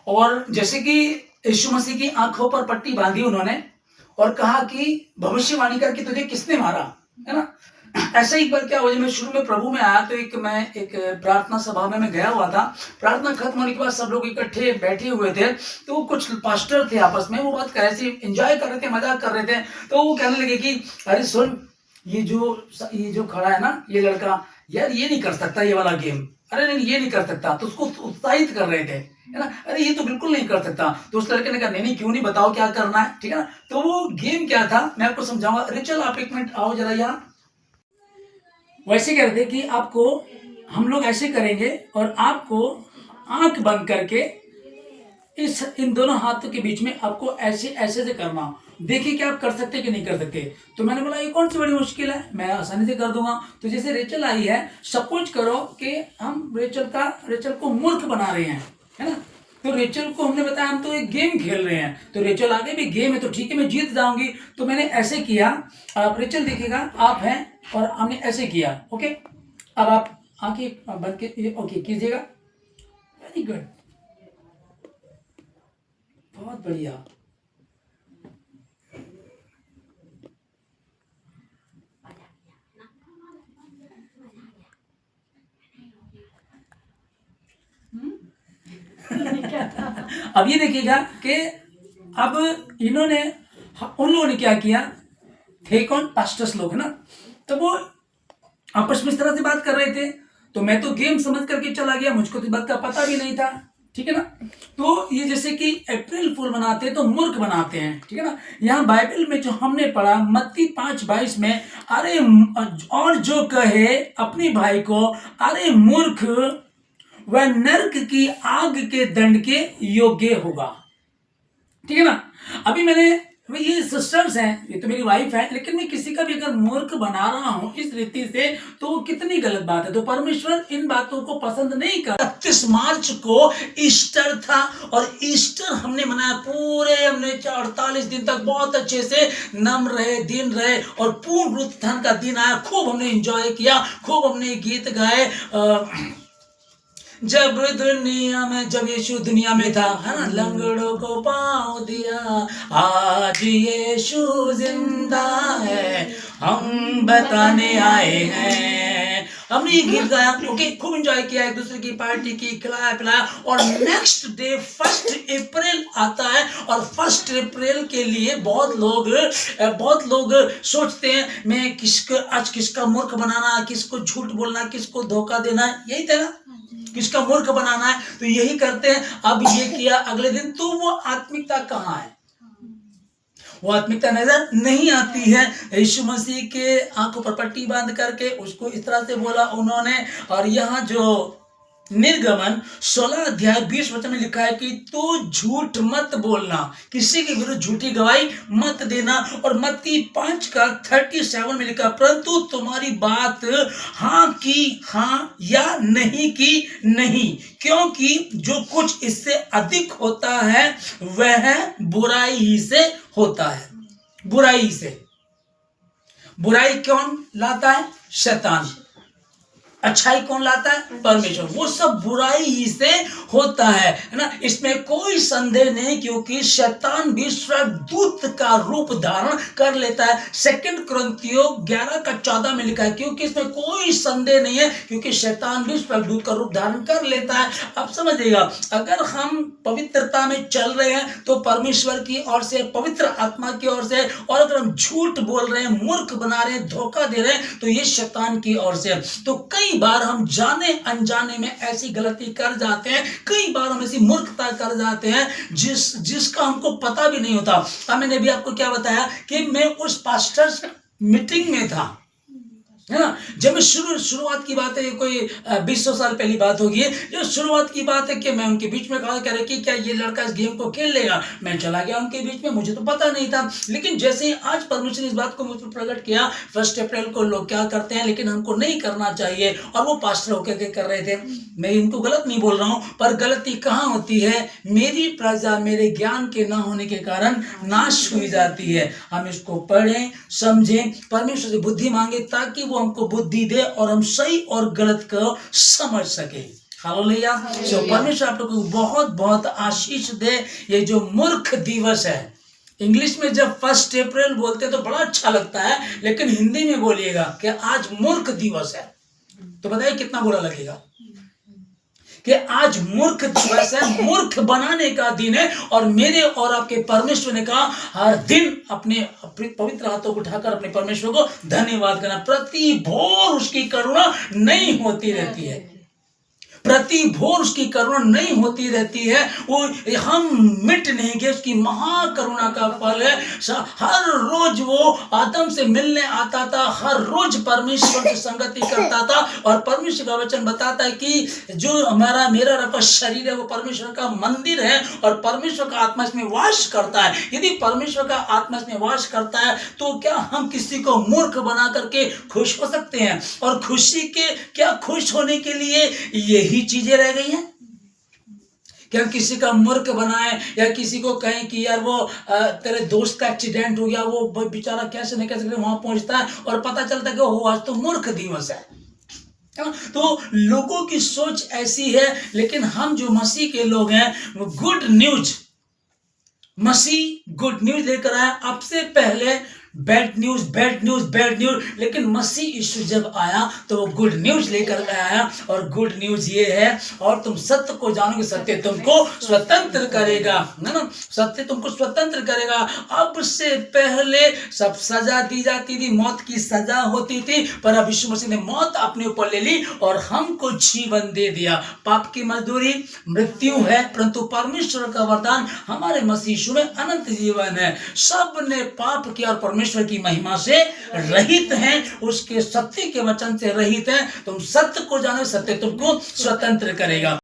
और जैसे कि यीशु मसीह की आंखों पर पट्टी बांधी उन्होंने और कहा कि भविष्यवाणी करके तुझे किसने मारा, है ना? ऐसा एक बार क्या हुआ, जब मैं शुरू में प्रभु में आया तो मैं एक प्रार्थना सभा में मैं गया हुआ था। प्रार्थना खत्म होने के बाद सब लोग इकट्ठे बैठे हुए थे, तो वो कुछ पास्टर थे, आपस में वो बात कर रहे थे, एंजॉय कर रहे थे, मजाक कर रहे थे। तो वो कहने लगे कि अरे सुन, ये जो खड़ा है ना ये लड़का, यार ये नहीं कर सकता ये वाला गेम, अरे नहीं ये नहीं कर सकता। तो उसको उत्साहित कर रहे थे, है ना, अरे ये तो बिल्कुल नहीं कर सकता। तो उस लड़के ने कहा नहीं क्यों नहीं, बताओ क्या करना है, ठीक है ना। तो वो गेम क्या था मैं आपको समझाऊंगा। रिचल आप एक मिनट आओ जरा यहाँ। वैसे कह रहे थे कि आपको हम लोग ऐसे करेंगे और आपको आंख बंद करके इन दोनों हाथों के बीच में आपको ऐसे ऐसे से करना, देखिए कि आप कर सकते कि नहीं कर सकते। तो मैंने बोला ये कौन सी बड़ी मुश्किल है, मैं आसानी से कर दूंगा। तो जैसे रेचल आई है, सपोज करो कि हम रेचल को मूर्ख बना रहे हैं, है ना। तो रेचल को हमने बताया हम तो एक गेम खेल रहे हैं, तो रेचल आगे भी गेम है तो ठीक है मैं जीत जाऊंगी। तो मैंने ऐसे किया, आप रेचल देखिएगा आप हैं और हमने ऐसे किया, ओके। अब आप आंखें बंद के ओके कीजिएगा, वेरी गुड, बहुत बढ़िया। अब ये देखिएगा कि अब इन्होंने उन लोगों ने क्या किया, थे कौन, पास्टर्स लोग, है ना। तो वो आपस में इस तरह से बात कर रहे थे, तो मैं तो गेम समझ करके चला गया, मुझको तो इस बात का पता भी नहीं था, ठीक है ना। तो ये जैसे कि अप्रैल फूल बनाते हैं तो मूर्ख बनाते हैं, ठीक है ना। यहाँ बाइबल में जो हमने पढ़ा मत्ती 5:22 में, अरे और जो कहे अपने भाई को अरे मूर्ख, वह नरक की आग के दंड के योग्य होगा, ठीक है ना। अभी मैंने ये सिस्टर्स हैं, ये तो मेरी वाइफ है, लेकिन मैं किसी का भी अगर मूर्ख बना रहा हूं इस रीति से तो वो कितनी गलत बात है। तो परमेश्वर इन बातों को पसंद नहीं कर। 31 मार्च को ईस्टर था और ईस्टर हमने मनाया, पूरे हमने 48 दिन तक बहुत अच्छे से नम रहे, दिन रहे और पूर्ण उत्थान का दिन आया, खूब हमने एंजॉय किया, खूब हमने गीत गाए। जब यीशु दुनिया में था, है ना, लंगड़ों को पाँव दिया, आज यीशु जिंदा है, हम बताने आए हैं। हमने ये गीत गाया, ओके, खूब एंजॉय किया, एक दूसरे की पार्टी की, खिलाया पिलाया। और नेक्स्ट डे 1 अप्रैल आता है और 1 अप्रैल के लिए बहुत लोग सोचते हैं मैं आज किसका मूर्ख बनाना, किसको झूठ बोलना, किसको धोखा देना, यही था ना, किसका मूर्ख बनाना है, तो यही करते हैं। अब ये किया, अगले दिन तो वो आत्मिकता कहाँ है, वो आत्मिकता नजर नहीं आती है। यीशु मसीह के आंखों पर पट्टी बांध करके उसको इस तरह से बोला उन्होंने। और यहाँ जो निर्गमन 16:20 में लिखा है कि तू झूठ मत बोलना, किसी के विरुद्ध झूठी गवाही मत देना। और मत्ती 5:37 में लिखा, परंतु तुम्हारी बात हाँ की हाँ या नहीं की नहीं, क्योंकि जो कुछ इससे अधिक होता है वह बुराई ही से होता है। बुराई से, बुराई कौन लाता है, शैतान। अच्छाई कौन लाता है, परमेश्वर। वो सब बुराई ही से होता है ना, इसमें कोई संदेह नहीं, क्योंकि शैतान भी स्वर्गदूत का रूप धारण कर लेता है। 2 कुरिन्थियों 11:14 में लिखा है, क्योंकि इसमें कोई संदेह नहीं है, क्योंकि शैतान भी स्वर्गदूत का रूप धारण कर लेता है। अब समझिएगा, अगर हम पवित्रता में चल रहे हैं तो परमेश्वर की ओर से, पवित्र आत्मा की ओर से, और अगर हम झूठ बोल रहे हैं, मूर्ख बना रहे हैं, धोखा दे रहे हैं, तो ये शैतान की ओर से। तो कई बार हम जाने अनजाने में ऐसी गलती कर जाते हैं, कई बार हम ऐसी मूर्खता कर जाते हैं जिसका हमको पता भी नहीं होता। अब मैंने भी आपको क्या बताया कि मैं उस पास्टर्स मीटिंग में था, है ना। जब मैं शुरुआत की बात है, कोई 20 साल पहली बात होगी, जो शुरुआत की बात है कि मैं उनके बीच में खड़ा, कह रहे कि क्या ये लड़का इस गेम को खेल लेगा। मैं चला गया उनके बीच में, मुझे तो पता नहीं था। लेकिन जैसे ही आज परमेश्वर ने इस बात को मुझ पर प्रकट किया, 1 अप्रैल को लोग क्या करते हैं, लेकिन हमको नहीं करना चाहिए, और वो पास्टर होकर के कर रहे थे। मैं इनको गलत नहीं बोल रहा हूँ, पर गलती कहाँ होती है, मेरी प्रजा मेरे ज्ञान के ना होने के कारण नाश हुई जाती है। हम इसको पढ़ें, समझें, परमेश्वर से बुद्धि मांगे, ताकि वो हमको बुद्धि दे और हम सही और गलत को समझ सके। हालेलुया। सो परमेश्वर आप लोगों को बहुत बहुत आशीष दे। ये जो मूर्ख दिवस है, इंग्लिश में जब 1 अप्रैल बोलते हैं तो बड़ा अच्छा लगता है, लेकिन हिंदी में बोलिएगा कि आज मूर्ख दिवस है, तो बताइए कितना बुरा लगेगा कि आज मूर्ख दिवस है, मूर्ख बनाने का दिन है। और मेरे और आपके परमेश्वर ने कहा हर दिन अपने पवित्र हाथों को उठाकर अपने परमेश्वर को धन्यवाद करना। प्रति भोर उसकी करुणा नहीं होती रहती है, प्रति भोर उसकी करुणा नहीं होती रहती है, वो हम मिट नहीं गए। उसकी महाकरुणा का फल है, हर रोज वो आदम से मिलने आता था, हर रोज परमेश्वर की संगति करता था। और परमेश्वर का वचन बताता है कि जो हमारा मेरा रब का शरीर है वो परमेश्वर का मंदिर है और परमेश्वर का आत्मा इसमें वास करता है। यदि परमेश्वर का आत्मा इसमें वास करता है तो क्या हम किसी को मूर्ख बना करके खुश हो सकते हैं? और खुशी के क्या, खुश होने के लिए यही चीजें रह गई हैं कि हम किसी का मूर्ख बनाए या किसी को कहें कि यार वो तेरे दोस्त का एक्सीडेंट हो गया, वो बेचारा कैसे न कैसे वहां पहुंचता है और पता चलता है कि वो आज तो मूर्ख दिवस है। तो लोगों की सोच ऐसी है, लेकिन हम जो मसीह के लोग हैं वो गुड न्यूज, मसीह गुड न्यूज लेकर आया। अब से पहले bad news bad news bad news, लेकिन मसीह यीशु जब आया तो वो गुड न्यूज लेकर आया। और गुड न्यूज ये है, और तुम सत्य को जानोगे, सत्य तुमको स्वतंत्र करेगा, है ना, सत्य तुमको स्वतंत्र करेगा। अब से पहले सब सजा दी जाती थी, मौत की सजा होती थी, पर अब यीशु मसीह ने मौत अपने ऊपर ले ली और हमको जीवन दे दिया। पाप की मजदूरी मृत्यु है, परंतु परमेश्वर का वरदान हमारे मसीह यीशु में अनंत जीवन है। सब ने पाप किया और परमेश्वर की महिमा से रहित हैं, उसके सत्य के वचन से रहित हैं। तुम सत्य को जानो, सत्य तुमको स्वतंत्र करेगा।